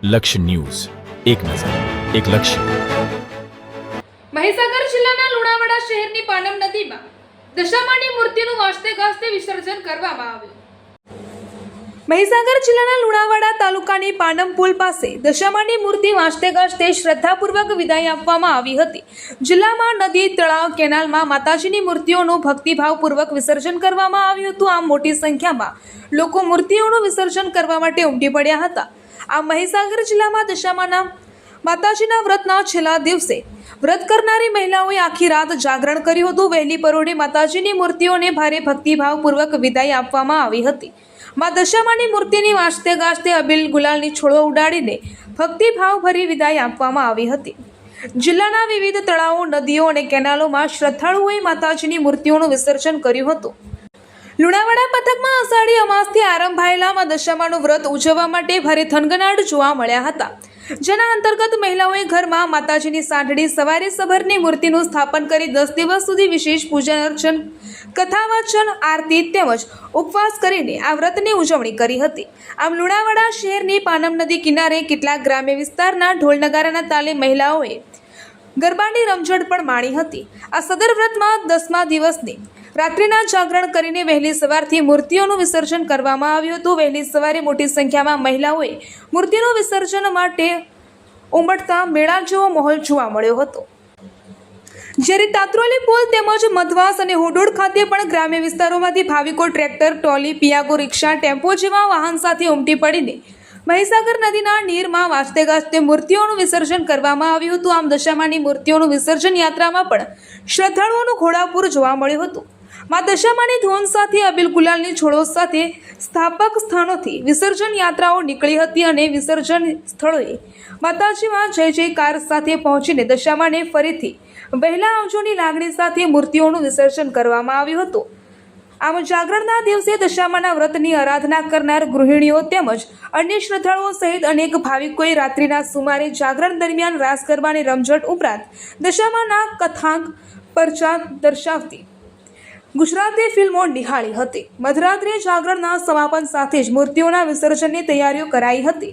લક્ષ્ય ન્યૂઝ, એક નજર, એક લક્ષ્ય. મહીસાગર જિલ્લાના લુણાવાડા શહેરની પાનમ નદીમાં દશામાની મૂર્તિનું વાજતે ગાજતે વિસર્જન કરવામાં આવ્યું. મહીસાગર જિલ્લાના લુણાવાડા તાલુકાની પાનમ પુલ પાસે દશામાની મૂર્તિ વાજતે ગાજતે શ્રદ્ધાપૂર્વક વિદાય આપવામાં આવી હતી. જિલ્લામાં નદી, તળાવ, કેનાલમાં માતાજીની મૂર્તિઓનું ભક્તિભાવપૂર્વક વિસર્જન કરવામાં આવ્યું હતું. આમ મોટી સંખ્યામાં લોકો મૂર્તિઓનું વિસર્જન કરવા માટે ઉમટી પડ્યા હતા. આ મહીસાગર જિલ્લામાં દશામાના માતાજીના વ્રતના છેલ્લા દિવસે વ્રત કરનારી મહિલાઓએ આખી રાત જાગરણ કર્યું હતું. વહેલી પરોઢે માતાજીની મૂર્તિઓને ભારે ભક્તિભાવપૂર્વક વિદાય આપવામાં આવી હતી. મા દશામાની મૂર્તિની વાજતે ગાજતે અબીલ ગુલાલની છોડો ઉડાડીને ભક્તિભાવભરી વિદાય આપવામાં આવી હતી. જિલ્લાના વિવિધ તળાવો, નદીઓ અને કેનાલોમાં શ્રદ્ધાળુઓએ માતાજીની મૂર્તિઓનું વિસર્જન કર્યું હતું. લુણાવાડા પંથકમાં અષાઢી અમાસથી આરંભાયેલા મા દશામાનું વ્રત ઉજવવા માટે ભારે થનગનાટ જોવા મળ્યા હતા. જેના અંતર્ગત મહિલાઓએ ઘરમાં માતાજીની સાંઢળી, સવારે સબરની મૂર્તિનું સ્થાપન કરી 10 દિવસ સુધી વિશેષ પૂજન અર્ચન, કથા વાચન, આરતી તેમજ ઉપવાસ કરીને આ વ્રતની ઉજવણી કરી હતી. આમ લુણાવાડા શહેરની પાનમ નદી કિનારે કેટલાક ગ્રામ્ય વિસ્તારના ઢોલ નગારાના તાલે મહિલાઓએ ગરબાની રમઝટ પણ માણી હતી. આ સદર વ્રતમાં 10મા દિવસની રાત્રિના જાગરણ કરીને વહેલી સવારથી મૂર્તિઓનું વિસર્જન કરવામાં આવ્યું હતું. વહેલી સવારે મોટી સંખ્યામાં મહિલાઓએ મૂર્તિનું વિસર્જન માટે ઉમટતા મેળા જેવો માહોલ જોવા મળ્યો હતો. જ્યારે તાત્રોલી પુલ તેમજ મધવાસ અને હોડોડ ખાતે પણ ગ્રામ્ય વિસ્તારોમાંથી ભાવિકો ટ્રેક્ટર, ટ્રોલી, પિયાગો, રિક્ષા, ટેમ્પો જેવા વાહન સાથે ઉમટી પડીને મહીસાગર નદીના નીરમાં વાજતે ગાજતે મૂર્તિઓનું વિસર્જન કરવામાં આવ્યું હતું. આમ દશામાની મૂર્તિઓનું વિસર્જન યાત્રામાં પણ શ્રદ્ધાળુઓનું ઘોડાપૂર જોવા મળ્યું હતું. મા દશામાની ધોન સાથે અબીલ ગુલાલની છોડો સાથે સ્થાપક સ્થાનોથી વિસર્જન યાત્રાઓ નીકળી હતી અને વિસર્જન સ્થળોએ માતાજીમાં જય જયકાર સાથે પહોંચીને દશામાને ફરીથી વહેલા આવજોની લાગણી સાથે મૂર્તિઓનું વિસર્જન કરવામાં આવ્યું હતું. આમ જાગરણના દિવસે દશામાના વ્રતની આરાધના કરનાર ગૃહિણીઓ તેમજ અન્ય શ્રદ્ધાળુઓ સહિત અનેક ભાવિકોએ રાત્રિના સુમારે જાગરણ દરમિયાન રાસ ગરબાની રમઝટ ઉપરાંત દશામાના કથાંક, પરચા દર્શાવતી ગુજરાતી ફિલ્મો નિહાળી હતી. મધરાત્રે જાગરણના સમાપન સાથે જ મૂર્તિઓના વિસર્જનની તૈયારીઓ કરાઈ હતી.